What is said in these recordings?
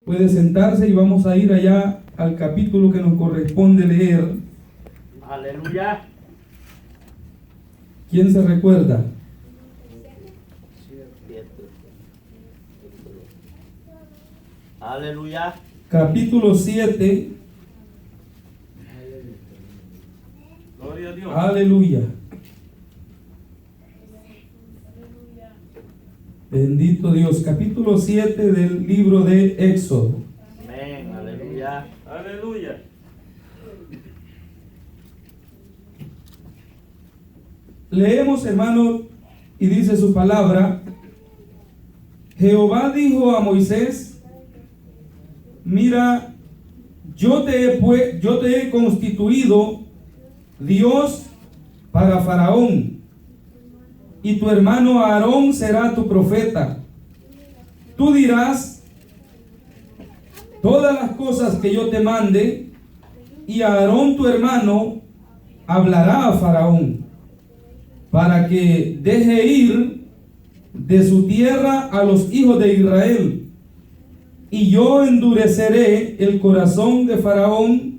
Puede sentarse y vamos a ir allá al capítulo que nos corresponde leer. Aleluya. ¿Quién se recuerda? Aleluya. Capítulo 7. Gloria a Dios. Aleluya. Bendito Dios. Capítulo 7 del libro de Éxodo. Amén. Aleluya. Aleluya. Leemos, hermano, y dice su palabra: Jehová dijo a Moisés: mira, yo te he constituido Dios para Faraón, y tu hermano Aarón será tu profeta. Tú dirás todas las cosas que yo te mande, y Aarón tu hermano hablará a Faraón, para que deje ir de su tierra a los hijos de Israel. Y yo endureceré el corazón de Faraón,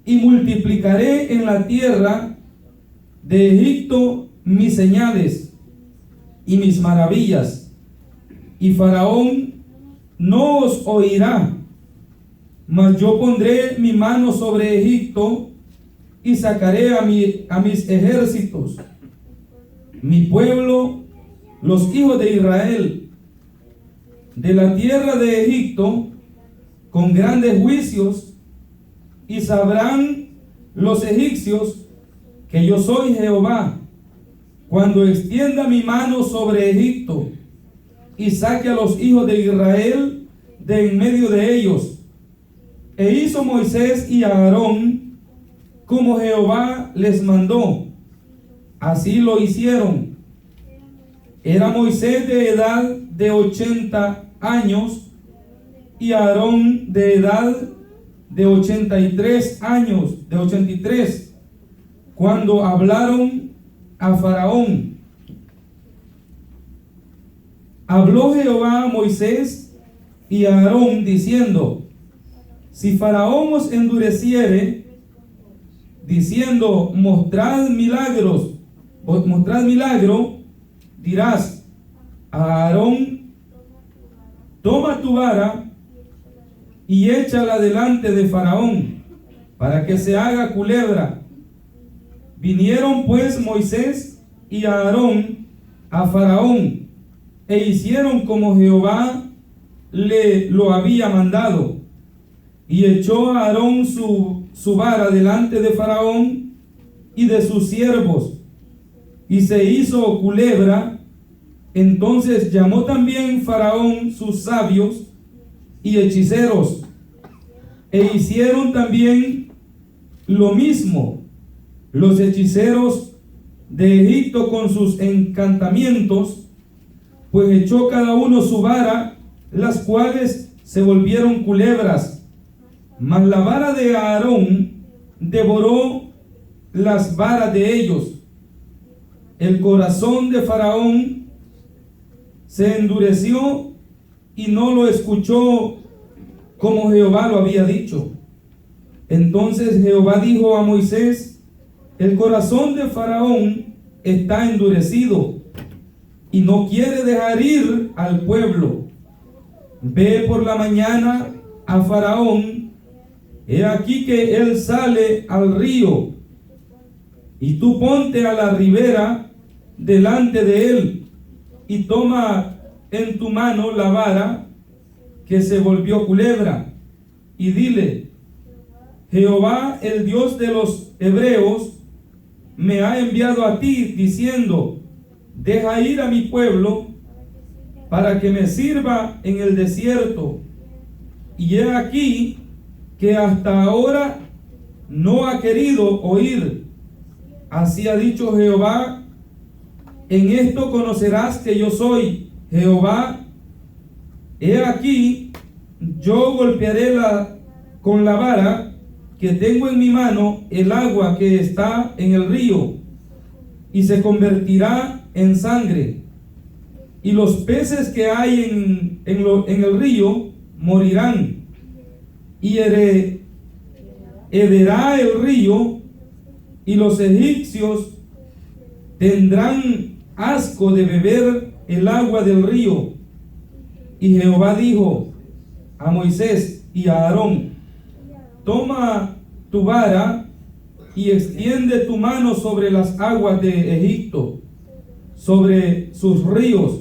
y multiplicaré en la tierra de Egipto mis señales y mis maravillas. Y Faraón no os oirá, mas yo pondré mi mano sobre Egipto, y sacaré a mis ejércitos, mi pueblo, los hijos de Israel, de la tierra de Egipto con grandes juicios, y sabrán los egipcios que yo soy Jehová, cuando extienda mi mano sobre Egipto y saque a los hijos de Israel de en medio de ellos. E hizo Moisés y Aarón como Jehová les mandó. Así lo hicieron. Era Moisés de edad de 80 años y Aarón de edad de 83 años, cuando hablaron a Faraón. Habló Jehová a Moisés y a Aarón diciendo: si Faraón os endureciere, diciendo mostrad milagro, dirás a Aarón: toma tu vara y échala delante de Faraón, para que se haga culebra. Vinieron pues Moisés y Aarón a Faraón, e hicieron como Jehová le lo había mandado. Y echó a Aarón su vara delante de Faraón y de sus siervos, y se hizo culebra. Entonces llamó también Faraón sus sabios y hechiceros, e hicieron también lo mismo los hechiceros de Egipto con sus encantamientos, pues echó cada uno su vara, las cuales se volvieron culebras. Mas la vara de Aarón devoró las varas de ellos. El corazón de Faraón se endureció y no lo escuchó como Jehová lo había dicho. Entonces Jehová dijo a Moisés: el corazón de Faraón está endurecido y no quiere dejar ir al pueblo. Ve por la mañana a Faraón, he aquí que él sale al río, y tú ponte a la ribera delante de él, y toma en tu mano la vara que se volvió culebra, y dile: Jehová, el Dios de los hebreos, me ha enviado a ti, diciendo: deja ir a mi pueblo para que me sirva en el desierto. Y he aquí que hasta ahora no ha querido oír. Así ha dicho Jehová: en esto conocerás que yo soy Jehová. He aquí, yo golpearé con la vara que tengo en mi mano el agua que está en el río, y se convertirá en sangre, y los peces que hay en el río morirán, y hederá el río, y los egipcios tendrán asco de beber el agua del río. Y Jehová dijo a Moisés y a Aarón: toma tu vara y extiende tu mano sobre las aguas de Egipto, sobre sus ríos,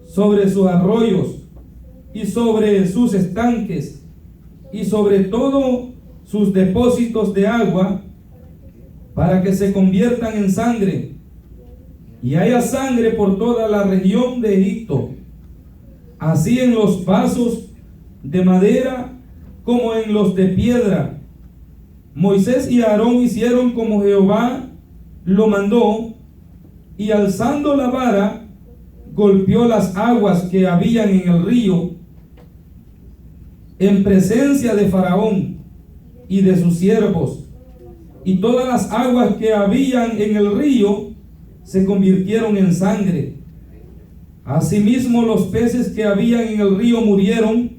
sobre sus arroyos y sobre sus estanques y sobre todos sus depósitos de agua, para que se conviertan en sangre y haya sangre por toda la región de Egipto, así en los vasos de madera como en los de piedra. Moisés y Aarón hicieron como Jehová lo mandó, y alzando la vara golpeó las aguas que habían en el río en presencia de Faraón y de sus siervos, y todas las aguas que habían en el río se convirtieron en sangre. Asimismo los peces que habían en el río murieron,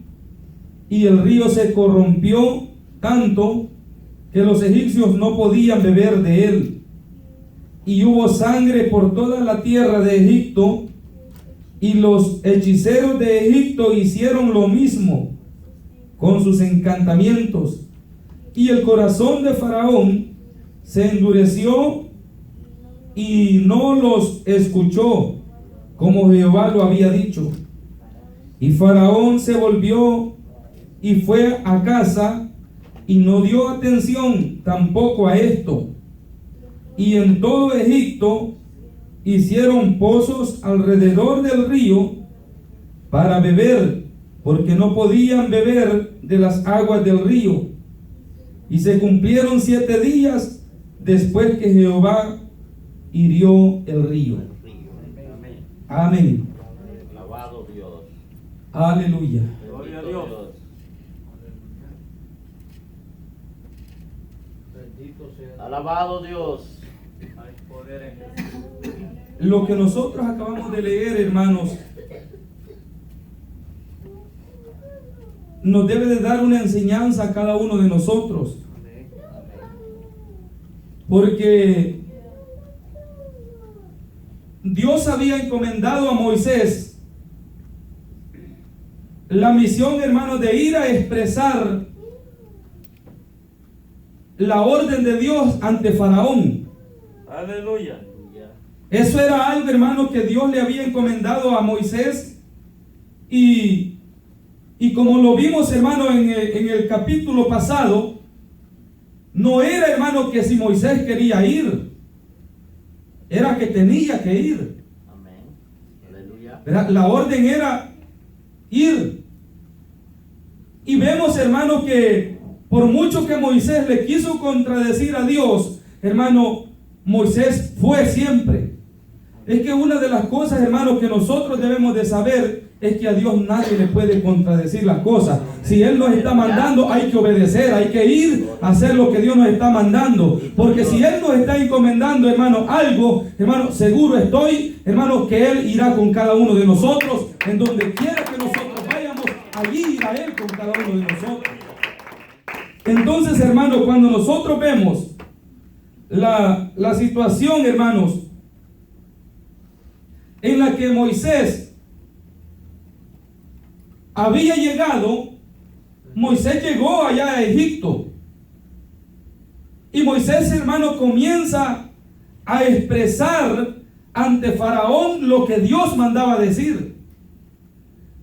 y el río se corrompió tanto que los egipcios no podían beber de él. Y hubo sangre por toda la tierra de Egipto, y los hechiceros de Egipto hicieron lo mismo con sus encantamientos, y el corazón de Faraón se endureció y no los escuchó, como Jehová lo había dicho. Y Faraón se volvió y fue a casa, y no dio atención tampoco a esto. Y en todo Egipto hicieron pozos alrededor del río para beber, porque no podían beber de las aguas del río. Y se cumplieron 7 días después que Jehová hirió el río. Amén. Alabado Dios. Aleluya. Gloria a Dios. Alabado Dios. Hay poder en Jesús. Lo que nosotros acabamos de leer, hermanos, nos debe de dar una enseñanza a cada uno de nosotros. Porque Dios había encomendado a Moisés la misión, hermanos, de ir a expresar la orden de Dios ante Faraón. Aleluya. Eso era algo, hermano, que Dios le había encomendado a Moisés. Y como lo vimos, hermano, en el capítulo pasado, no era, hermano, que si Moisés quería ir, era que tenía que ir. Amén. Aleluya. La orden era ir. Y vemos, hermano, que por mucho que Moisés le quiso contradecir a Dios, hermano, Moisés fue siempre. Es que una de las cosas, hermano, que nosotros debemos de saber es que a Dios nadie le puede contradecir las cosas. Si Él nos está mandando, hay que obedecer, hay que ir a hacer lo que Dios nos está mandando. Porque si Él nos está encomendando, hermano, algo, hermano, seguro estoy, hermano, que Él irá con cada uno de nosotros, en donde quiera que nosotros vayamos, allí irá Él con cada uno de nosotros. Entonces, hermano, cuando nosotros vemos la situación, hermanos, en la que Moisés había llegado, Moisés llegó allá a Egipto. Y Moisés, hermano, comienza a expresar ante Faraón lo que Dios mandaba decir,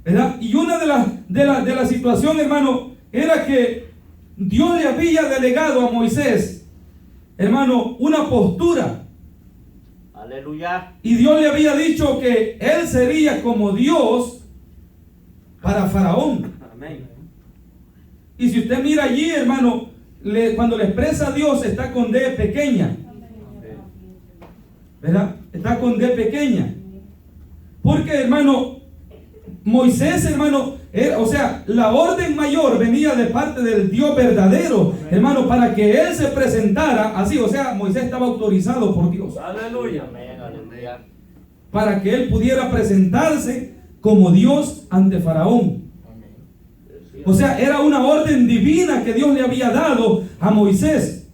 ¿verdad? Y una de la situación, hermano, era que Dios le había delegado a Moisés, hermano, una postura. Aleluya. Y Dios le había dicho que él sería como Dios para Faraón. Amén. Y si usted mira allí, hermano, cuando le expresa a Dios, está con D pequeña, ¿verdad? Está con D pequeña. Porque, hermano, Moisés, hermano, o sea, la orden mayor venía de parte del Dios verdadero, hermano, para que él se presentara así. O sea, Moisés estaba autorizado por Dios. Aleluya. Amén. Aleluya. Para que él pudiera presentarse como Dios ante Faraón. O sea, era una orden divina que Dios le había dado a Moisés.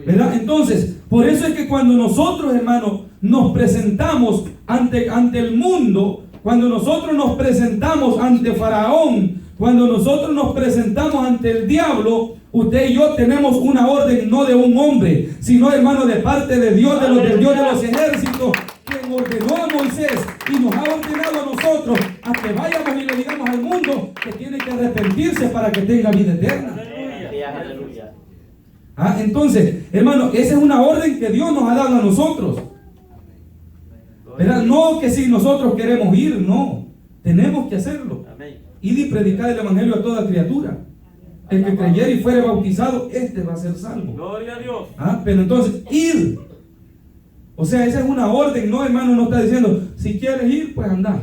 ¿Verdad? Entonces, por eso es que cuando nosotros, hermanos, nos presentamos ante el mundo, cuando nosotros nos presentamos ante Faraón, cuando nosotros nos presentamos ante el diablo, usted y yo tenemos una orden no de un hombre, sino, hermano, de parte de Dios, del Dios de los ejércitos, quien ordenó a Moisés y nos ha ordenado a nosotros a que vayamos y le digamos al mundo que tiene que arrepentirse para que tenga vida eterna. Aleluya. Entonces, hermano, esa es una orden que Dios nos ha dado a nosotros. ¿Verdad? No que si nosotros queremos ir, no. Tenemos que hacerlo. Ir y predicar el evangelio a toda criatura. El que creyere y fuere bautizado, este va a ser salvo. Gloria a Dios. Pero entonces, ir. O sea, esa es una orden, no, hermano, no está diciendo, si quieres ir, pues andar.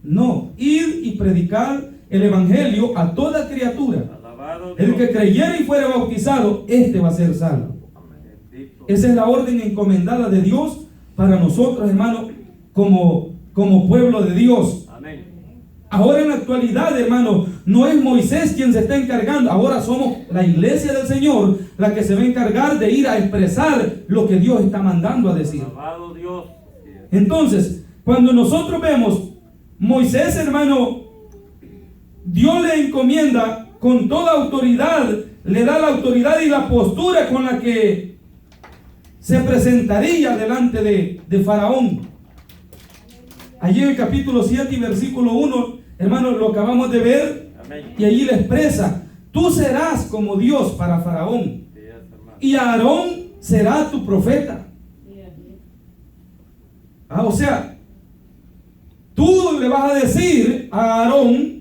No, ir y predicar el evangelio a toda criatura. El que creyere y fuere bautizado, este va a ser salvo. Esa es la orden encomendada de Dios para nosotros, hermano, como pueblo de Dios. Amén. Ahora en la actualidad, hermano, no es Moisés quien se está encargando. Ahora somos la iglesia del Señor la que se va a encargar de ir a expresar lo que Dios está mandando a decir. Alabado Dios. Entonces, cuando nosotros vemos Moisés, hermano, Dios le encomienda con toda autoridad, le da la autoridad y la postura con la que se presentaría delante de Faraón. Allí en el capítulo 7 y versículo 1, hermano, lo acabamos de ver. Amén. Y allí le expresa: tú serás como Dios para Faraón, y Aarón será tu profeta. O sea, tú le vas a decir a Aarón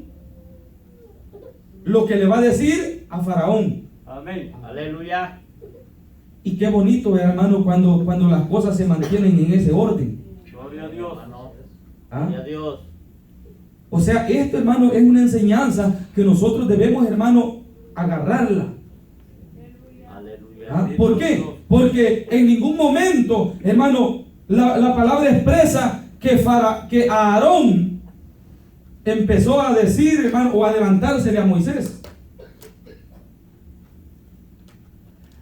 lo que le va a decir a Faraón. Amén. Aleluya. Y qué bonito, hermano, cuando las cosas se mantienen en ese orden. Gloria a Dios. Gloria a Dios. O sea, esto, hermano, es una enseñanza que nosotros debemos, hermano, agarrarla. Aleluya. ¿Por qué? Porque en ningún momento, hermano, la palabra expresa que Aarón empezó a decir, hermano, o a levantársele a Moisés.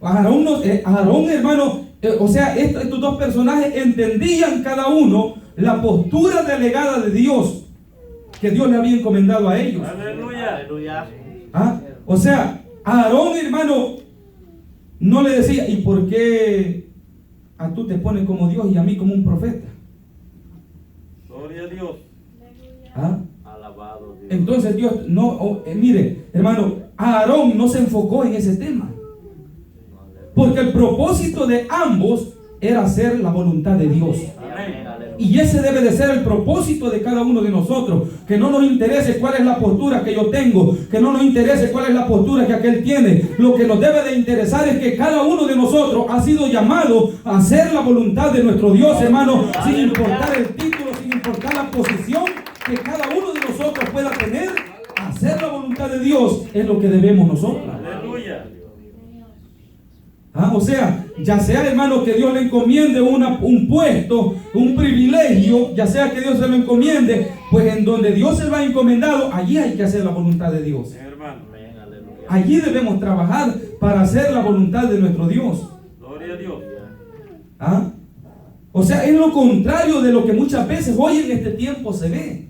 Aarón, hermano, o sea, estos dos personajes entendían cada uno la postura delegada de Dios que Dios le había encomendado a ellos. Aleluya. Aleluya. O sea, Aarón, hermano, no le decía: ¿y por qué a tú te pones como Dios y a mí como un profeta? Gloria a Dios. Alabado Dios. Entonces Dios no, mire, hermano, Aarón no se enfocó en ese tema, porque el propósito de ambos era hacer la voluntad de Dios. Amén. Y ese debe de ser el propósito de cada uno de nosotros. Que no nos interese cuál es la postura que yo tengo, que no nos interese cuál es la postura que aquel tiene. Lo que nos debe de interesar es que cada uno de nosotros ha sido llamado a hacer la voluntad de nuestro Dios, hermano, sin importar el título, sin importar la posición que cada uno de nosotros pueda tener. Hacer la voluntad de Dios es lo que debemos nosotros. Aleluya. O sea, ya sea, hermano, que Dios le encomiende un puesto, un privilegio, ya sea que Dios se lo encomiende, pues en donde Dios se lo ha encomendado, allí hay que hacer la voluntad de Dios. Allí debemos trabajar para hacer la voluntad de nuestro Dios. Gloria a Dios. O sea, es lo contrario de lo que muchas veces hoy en este tiempo se ve.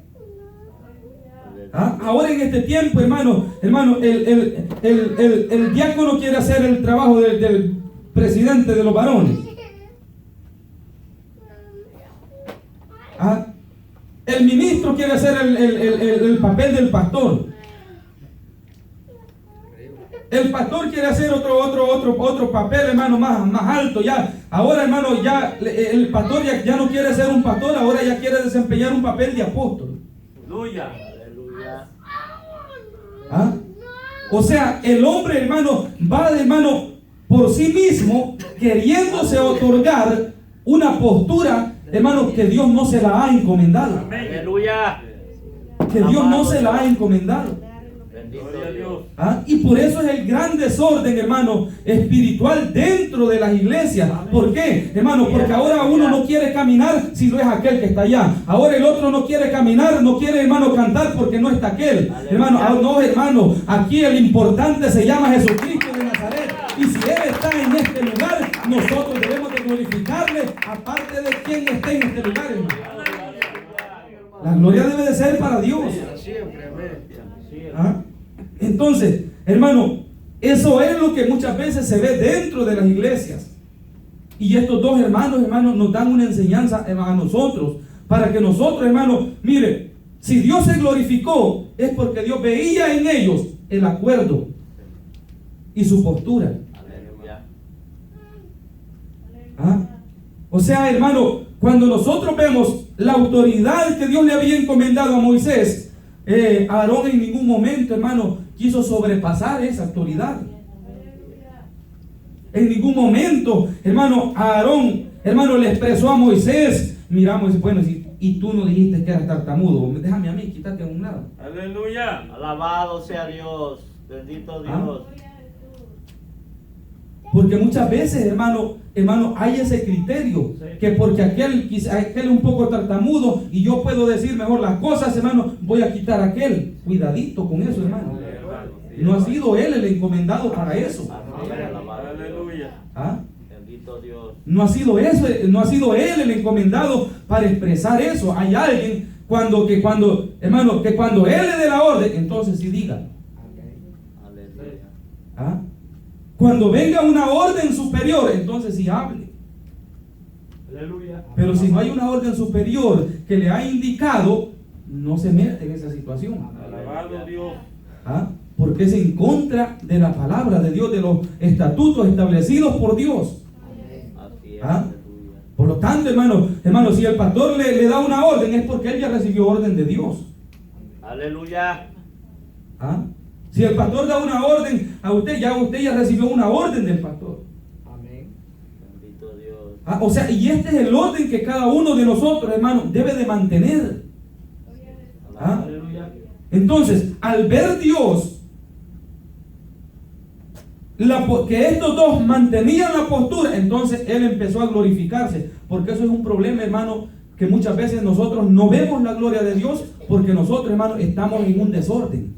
Ahora en este tiempo, hermano, el diácono quiere hacer el trabajo del presidente de los varones. El ministro quiere hacer el papel del pastor. El pastor quiere hacer otro papel, hermano, más alto. Ya, ahora, hermano, ya el pastor ya no quiere ser un pastor, ahora ya quiere desempeñar un papel de apóstol. Aleluya. O sea, el hombre, hermano, va, hermano, por sí mismo, queriéndose otorgar una postura, hermano, que Dios no se la ha encomendado. Aleluya. Que Dios no se la ha encomendado. Gloria a Dios. Y por eso es el gran desorden, hermano, espiritual dentro de las iglesias. ¿Por qué, hermano? Porque ahora uno no quiere caminar si no es aquel que está allá. Ahora el otro no quiere caminar, no quiere, hermano, cantar porque no está aquel. Hermano, no, hermano, aquí el importante se llama Jesucristo de Nazaret. Y si Él está en este lugar, nosotros debemos de glorificarle, aparte de quien esté en este lugar, hermano. La gloria debe de ser para Dios. Entonces, hermano, eso es lo que muchas veces se ve dentro de las iglesias. Y estos dos hermanos, nos dan una enseñanza a nosotros, para que nosotros, hermano, mire, si Dios se glorificó, es porque Dios veía en ellos el acuerdo y su postura. O sea, hermano, cuando nosotros vemos la autoridad que Dios le había encomendado a Moisés, Aarón en ningún momento, hermano, quiso sobrepasar esa autoridad. En ningún momento, hermano, Aarón, hermano, le expresó a Moisés, miramos, bueno, y tú no dijiste que eras tartamudo, déjame a mí, quítate a un lado. Aleluya. Alabado sea Dios, bendito Dios. Porque muchas veces, hermano, hay ese criterio, que porque aquel es un poco tartamudo y yo puedo decir mejor las cosas, hermano, voy a quitar a aquel. Cuidadito con eso, hermano. No ha sido él el encomendado para eso. Aleluya. Bendito Dios. No ha sido él el encomendado para expresar eso. Hay alguien cuando él le dé la orden, entonces sí diga. Cuando venga una orden superior, entonces sí hable. Aleluya. Pero si no hay una orden superior que le ha indicado, no se mete en esa situación. Alabado Dios. Porque es en contra de la palabra de Dios, de los estatutos establecidos por Dios. Así es. Por lo tanto, hermano, si el pastor le da una orden, es porque él ya recibió orden de Dios. Aleluya. Si el pastor da una orden a usted ya recibió una orden del pastor. Amén. Bendito Dios. O sea, y este es el orden que cada uno de nosotros, hermano, debe de mantener. Aleluya. Entonces, al ver Dios que estos dos mantenían la postura, entonces Él empezó a glorificarse. Porque eso es un problema, hermano, que muchas veces nosotros no vemos la gloria de Dios, porque nosotros, hermano, estamos en un desorden.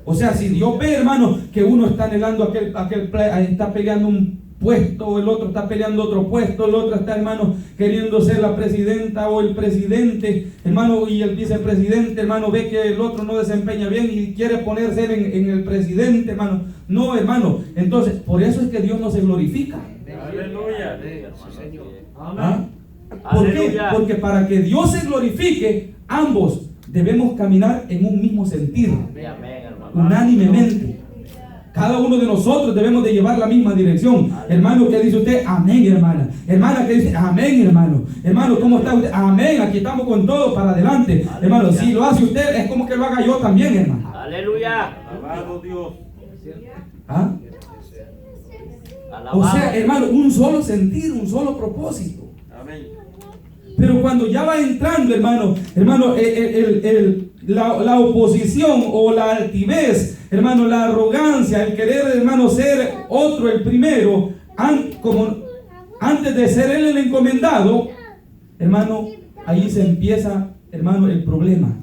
O sea, si Dios ve, hermano, que uno está anhelando está peleando un puesto, el otro está peleando otro puesto, el otro está, hermano, queriendo ser la presidenta o el presidente, hermano, y el vicepresidente, hermano, ve que el otro no desempeña bien y quiere ponerse en el presidente, hermano. No, hermano. Entonces, por eso es que Dios no se glorifica. Aleluya. ¿Por qué? Porque para que Dios se glorifique, ambos debemos caminar en un mismo sentir, unánimemente. Cada uno de nosotros debemos de llevar la misma dirección. Hermano, ¿qué dice usted? Amén, hermana. Hermana, ¿qué dice? Amén, hermano. Hermano, ¿cómo está usted? Amén, aquí estamos con todo para adelante. Hermano, si lo hace usted, es como que lo haga yo también, hermano. Aleluya. Alabado Dios. O sea, hermano, un solo sentir, un solo propósito. Amén. Pero cuando ya va entrando, hermano, la oposición o la altivez, hermano, la arrogancia, el querer, hermano, ser otro el primero, antes de ser él el encomendado, hermano, ahí se empieza, hermano, el problema.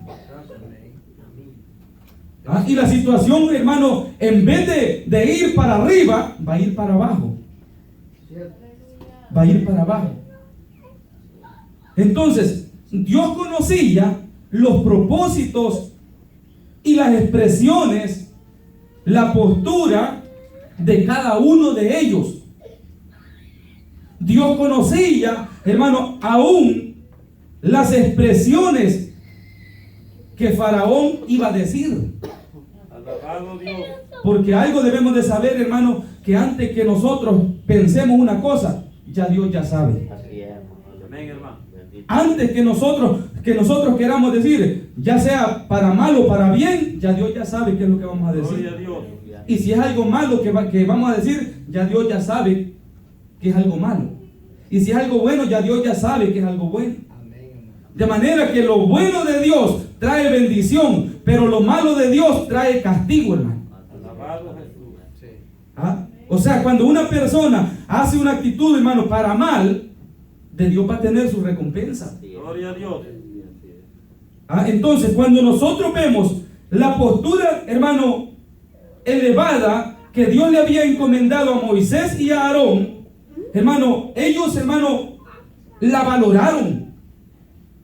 Y la situación, hermano, en vez de ir para arriba, va a ir para abajo. Va a ir para abajo. Entonces, Dios conocía los propósitos y las expresiones, la postura de cada uno de ellos. Dios conocía, hermano, aún las expresiones que Faraón iba a decir. Alabado Dios. Porque algo debemos de saber, hermano, que antes que nosotros pensemos una cosa, ya Dios ya sabe. Así es. Amén, hermano. Antes que nosotros queramos decir, ya sea para mal o para bien, ya Dios ya sabe qué es lo que vamos a decir. Gloria a Dios. Y si es algo malo que vamos a decir, ya Dios ya sabe que es algo malo. Y si es algo bueno, ya Dios ya sabe que es algo bueno. De manera que lo bueno de Dios trae bendición, pero lo malo de Dios trae castigo, hermano. Alabado Jesús. ¿Ah? O sea, cuando una persona hace una actitud, hermano, para mal, de Dios va a tener su recompensa. Gloria a Dios. ¿Ah? Entonces, cuando nosotros vemos la postura, hermano, elevada que Dios le había encomendado a Moisés y a Aarón, hermano, ellos, hermano, la valoraron.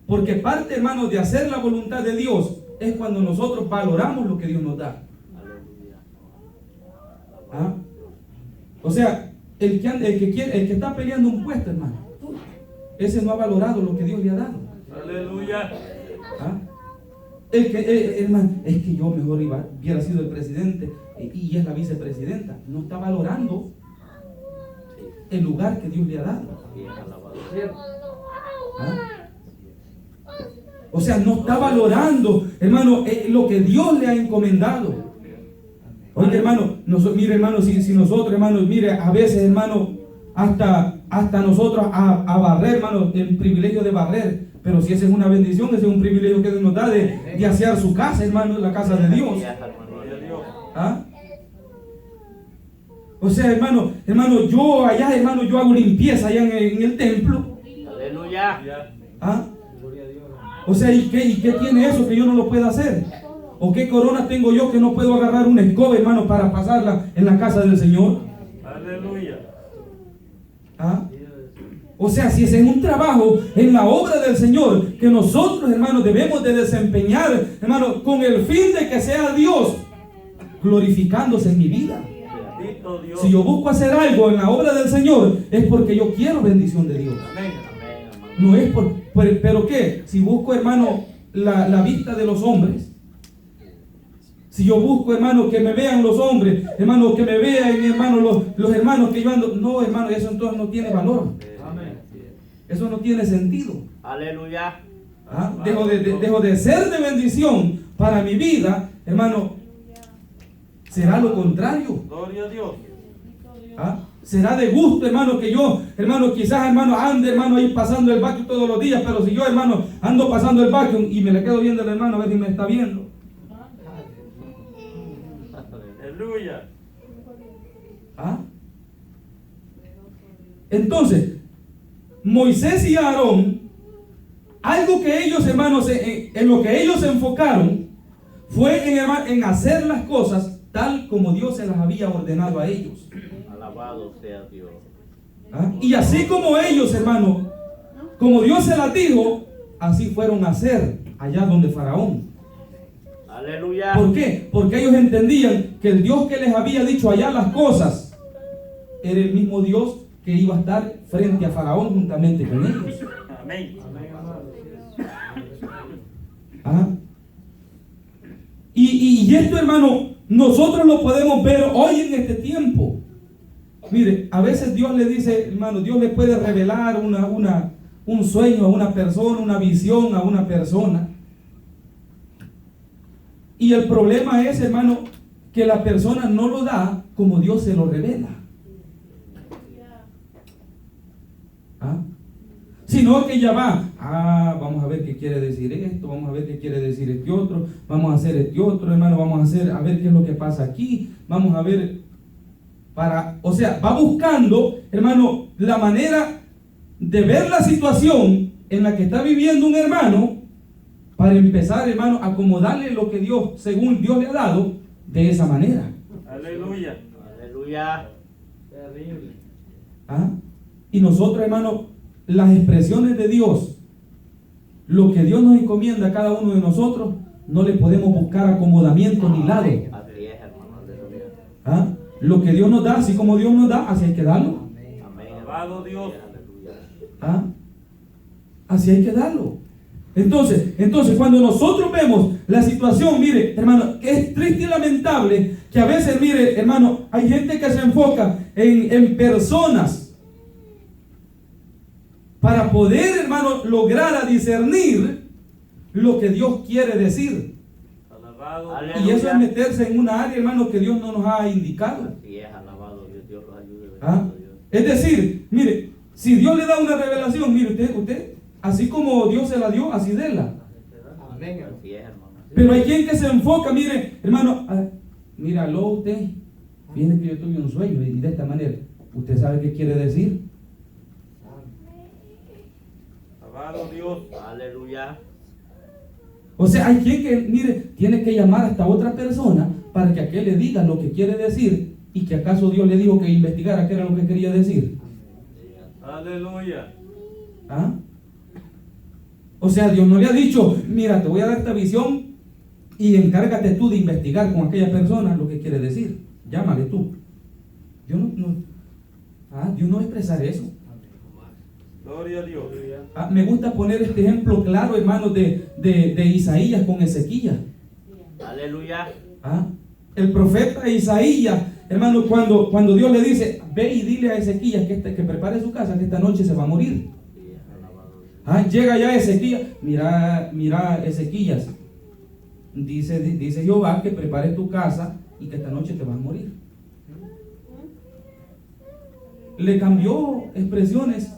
Porque parte, hermano, de hacer la voluntad de Dios es cuando nosotros valoramos lo que Dios nos da. ¿Ah? O sea, el que está peleando un puesto, hermano, ese no ha valorado lo que Dios le ha dado. Aleluya. ¿Ah? Hermano, es que yo mejor hubiera sido el presidente y es la vicepresidenta. No está valorando el lugar que Dios le ha dado. ¿Ah? O sea, no está valorando, hermano, lo que Dios le ha encomendado. Oye, hermano, mire, hermano, si nosotros, hermano, mire, a veces, hermano, hasta nosotros a barrer, hermano, el privilegio de barrer. Pero si esa es una bendición, ese es un privilegio que Dios nos da de asear su casa, hermano, la casa de Dios. ¿Ah? O sea, hermano, yo allá, hermano, yo hago limpieza allá en el templo. Aleluya. ¿Ah? O sea, ¿y qué tiene eso que yo no lo pueda hacer? ¿O qué corona tengo yo que no puedo agarrar una escoba, hermano, para pasarla en la casa del Señor? Aleluya. ¿Ah? O sea, si ese es un trabajo en la obra del Señor que nosotros, hermanos, debemos de desempeñar, hermano, con el fin de que sea Dios glorificándose en mi vida. Bendito Dios. Si yo busco hacer algo en la obra del Señor, es porque yo quiero bendición de Dios. Amén. No es pero ¿qué? Si busco, hermano, la vista de los hombres. Si yo busco, hermano, que me vean los hombres, hermano, que me vean, hermano, los hermanos que yo ando. No, hermano, eso entonces no tiene valor. Amén. Eso no tiene sentido. Aleluya. ¿Ah? Dejo de ser de bendición para mi vida, hermano. Será lo contrario. Gloria a Dios. ¿Ah? Será de gusto, hermano, que yo, hermano, quizás, hermano, ande, hermano, ahí pasando el vacuum todos los días. Pero si yo, hermano, ando pasando el vacuum y me le quedo viendo al hermano a ver si me está viendo. Aleluya. ¿Ah? Entonces, Moisés y Aarón, algo que ellos, hermanos, en lo que ellos se enfocaron fue en hacer las cosas tal como Dios se las había ordenado a ellos. Alabado sea Dios. ¿Ah? Y así como ellos, hermano, como Dios se las dijo, así fueron a hacer allá donde Faraón. Aleluya. ¿Por qué? Porque ellos entendían que el Dios que les había dicho allá las cosas era el mismo Dios que iba a estar frente a Faraón juntamente con ellos. Amén. ¿Ah? Y esto, hermano, nosotros lo podemos ver hoy en este tiempo. Mire, a veces Dios le dice, hermano, Dios le puede revelar un sueño a una persona, una visión a una persona. Y el problema es, hermano, que la persona no lo da como Dios se lo revela. ¿Ah? Sino que ya va, vamos a ver qué quiere decir esto, vamos a ver qué quiere decir este otro, vamos a hacer este otro, hermano, vamos a hacer, a ver qué es lo que pasa aquí, vamos a ver, o sea, va buscando, hermano, la manera de ver la situación en la que está viviendo un hermano, para empezar, hermano, a acomodarle lo que Dios, según Dios le ha dado, de esa manera. Aleluya. Aleluya. Terrible. ¿Ah? Y nosotros, hermano, las expresiones de Dios, lo que Dios nos encomienda a cada uno de nosotros, no le podemos buscar acomodamiento ni lado. Así es, hermano. Aleluya. ¿Ah? Lo que Dios nos da, así como Dios nos da, así hay que darlo. Amén. Alabado Dios. Aleluya. ¿Ah? Así hay que darlo. Entonces, cuando nosotros vemos la situación, mire, hermano, es triste y lamentable que a veces, mire, hermano, hay gente que se enfoca en personas para poder, hermano, lograr a discernir lo que Dios quiere decir. Alabado. Y eso es meterse en una área, hermano, que Dios no nos ha indicado. Así es, alabado Dios. Dios los ayude. ¿Ah? Es decir, mire, si Dios le da una revelación, mire, usted, así como Dios se la dio, así déla. Amén, hermano. Así es, hermano. Pero hay quien que se enfoca, mire, hermano, míralo usted. Fíjese que yo tuve un sueño y de esta manera. ¿Usted sabe qué quiere decir? Alabado Dios. Aleluya. O sea, hay quien que, mire, tiene que llamar hasta otra persona para que aquel le diga lo que quiere decir y que acaso Dios le dijo que investigara qué era lo que quería decir. Aleluya. ¿Ah? O sea, Dios no le ha dicho, mira, te voy a dar esta visión y encárgate tú de investigar con aquella persona lo que quiere decir. Llámale tú. Dios Dios no va a expresar eso. Gloria a Dios. Me gusta poner este ejemplo claro, hermanos, de Isaías con Ezequías. Aleluya. El profeta Isaías, hermano, cuando Dios le dice, ve y dile a Ezequías que prepare su casa, que esta noche se va a morir. Llega ya Ezequías, mira Ezequías, dice Jehová que prepare tu casa y que esta noche te vas a morir. Le cambió expresiones.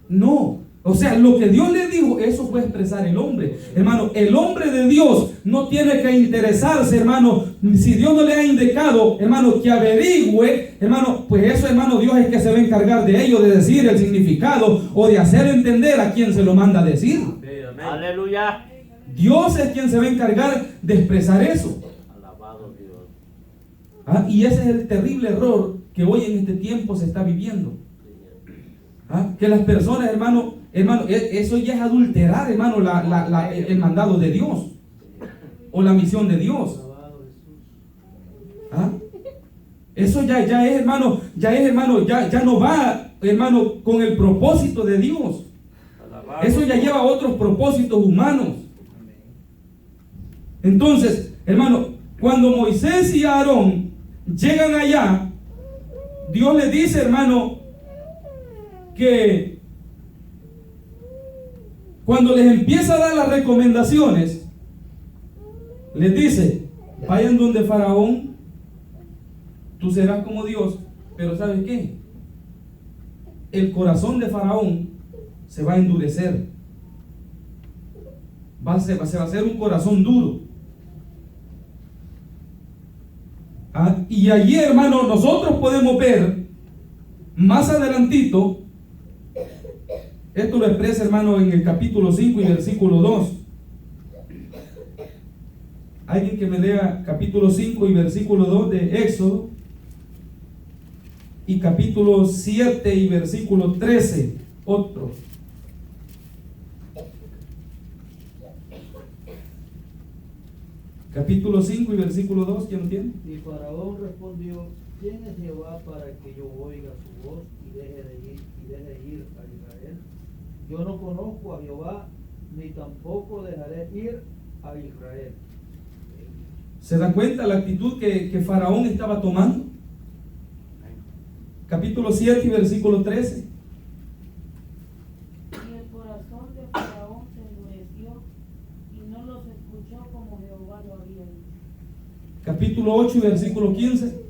No. O sea, lo que Dios le dijo, eso fue expresar el hombre. Hermano, el hombre de Dios no tiene que interesarse, hermano. Si Dios no le ha indicado, hermano, que averigüe, hermano, pues eso, hermano, Dios es que se va a encargar de ello, de decir el significado o de hacer entender a quien se lo manda a decir. Amén. Aleluya. Dios es quien se va a encargar de expresar eso. Alabado Dios. Y ese es el terrible error que hoy en este tiempo se está viviendo. Que las personas, hermano, eso ya es adulterar, hermano, el mandado de Dios o la misión de Dios. Eso ya es, hermano, ya no va, hermano, con el propósito de Dios. Alabado. Eso ya lleva otros propósitos humanos. Entonces, hermano, cuando Moisés y Aarón llegan allá, Dios les dice, hermano, que cuando les empieza a dar las recomendaciones, les dice, vayan donde Faraón, tú serás como Dios, pero ¿sabes qué? El corazón de Faraón se va a endurecer, se va a hacer un corazón duro. Y allí, hermano, nosotros podemos ver más adelantito. Esto lo expresa, hermano, en el capítulo 5 y versículo 2. Alguien que me lea capítulo 5 y versículo 2 de Éxodo. Y capítulo 7 y versículo 13. Otro. Capítulo 5 y versículo 2. ¿Quién lo tiene? Y Faraón respondió: ¿Quién es Jehová para que yo oiga su voz y deje de ir a Israel? Yo no conozco a Jehová, ni tampoco dejaré ir a Israel. ¿Se dan cuenta la actitud que Faraón estaba tomando? Capítulo 7 y versículo 13. Y el corazón de Faraón se endureció y no los escuchó como Jehová lo había dicho. Capítulo 8 y versículo 15.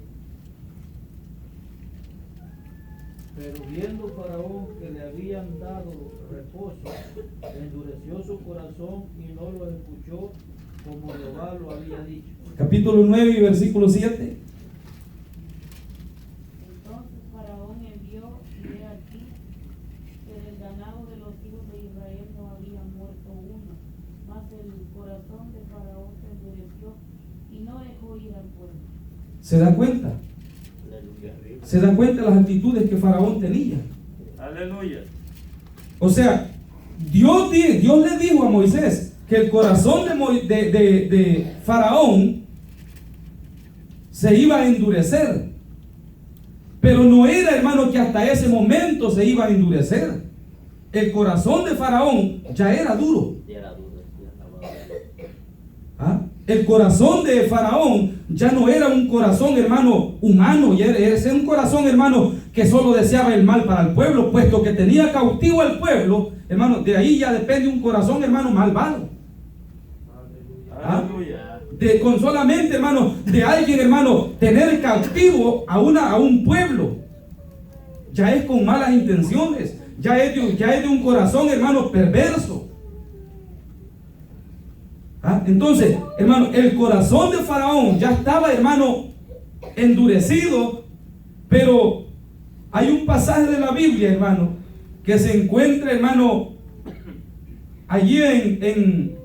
Pero viendo Faraón que le habían dado reposo, endureció su corazón y no lo escuchó como Jehová lo había dicho. Capítulo 9 y versículo 7. Entonces Faraón envió, y he aquí, que del ganado de los hijos de Israel no había muerto uno, mas el corazón de Faraón se endureció y no dejó ir al pueblo. ¿Se da cuenta? ¿Se da cuenta de las actitudes que Faraón tenía? Aleluya. O sea, Dios le dijo a Moisés que el corazón de Faraón se iba a endurecer. Pero no era, hermano, que hasta ese momento se iba a endurecer. El corazón de Faraón ya era duro. El corazón de Faraón ya no era un corazón, hermano, humano, y era un corazón, hermano, que solo deseaba el mal para el pueblo, puesto que tenía cautivo al pueblo, hermano. De ahí ya depende un corazón, hermano, malvado. Aleluya. Con solamente, hermano, de alguien, hermano, tener cautivo a un pueblo, ya es con malas intenciones, ya es de un corazón, hermano, perverso. Entonces, hermano, el corazón de Faraón ya estaba, hermano, endurecido, pero hay un pasaje de la Biblia, hermano, que se encuentra, hermano, allí en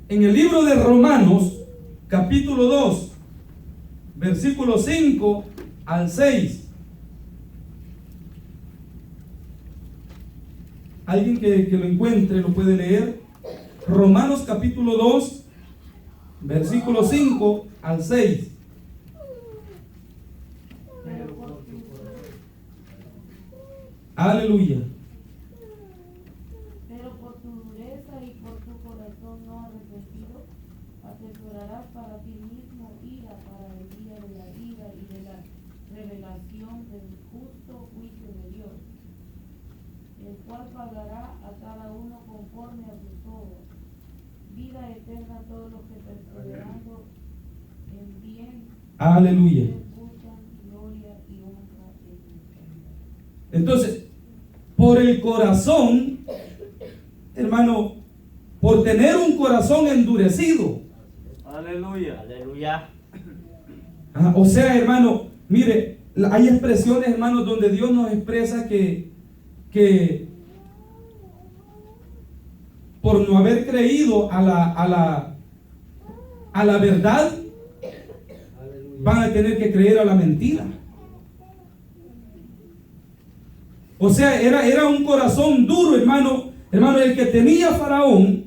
el libro de Romanos, capítulo 2, versículos 5 al 6. Alguien que lo encuentre lo puede leer. Romanos capítulo 2, versículos 5 al 6. Aleluya. Pero por tu dureza y por tu corazón no arrepentido, atesorarás para ti mismo ira para el día de la ira y de la revelación del justo juicio de Dios, el cual pagará a cada uno conforme a sus obras. Vida eterna a todos los que perseverando en bien Aleluya. buscan gloria y honra en eternidad. Entonces, por el corazón, hermano, por tener un corazón endurecido. Aleluya. Aleluya. O sea, hermano, mire, hay expresiones, hermanos, donde Dios nos expresa que por no haber creído a la verdad, van a tener que creer a la mentira. O sea, era un corazón duro, hermano, el que tenía Faraón,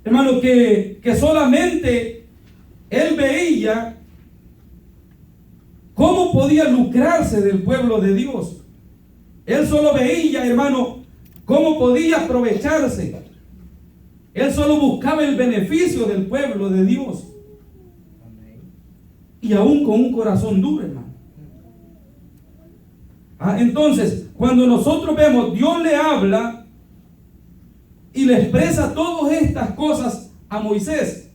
hermano, que solamente él veía cómo podía lucrarse del pueblo de Dios. Él solo veía, hermano, cómo podía aprovecharse. Él solo buscaba el beneficio del pueblo de Dios. Y aún con un corazón duro, hermano. Entonces, cuando nosotros vemos, Dios le habla y le expresa todas estas cosas a Moisés,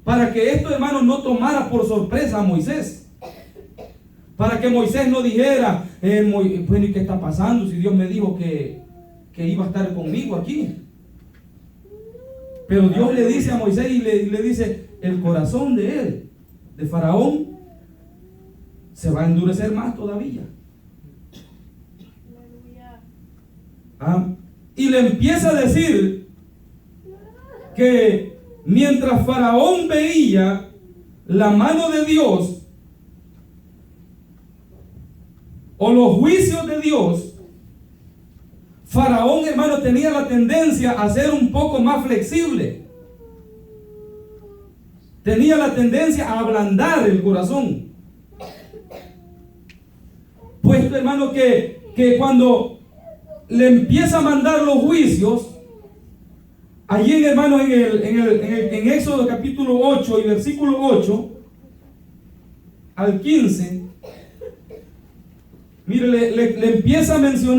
para que esto, hermano, no tomara por sorpresa a Moisés. Para que Moisés no dijera, bueno, ¿y qué está pasando? Si Dios me dijo que iba a estar conmigo aquí. Pero Dios le dice a Moisés y le dice, el corazón de él, de Faraón, se va a endurecer más todavía. Y le empieza a decir que mientras Faraón veía la mano de Dios o los juicios de Dios, Faraón, hermano, tenía la tendencia a ser un poco más flexible. Tenía la tendencia a ablandar el corazón. Puesto, hermano, que cuando le empieza a mandar los juicios, allí, hermano, en Éxodo capítulo 8 y versículo 8 al 15, mire, le empieza a mencionar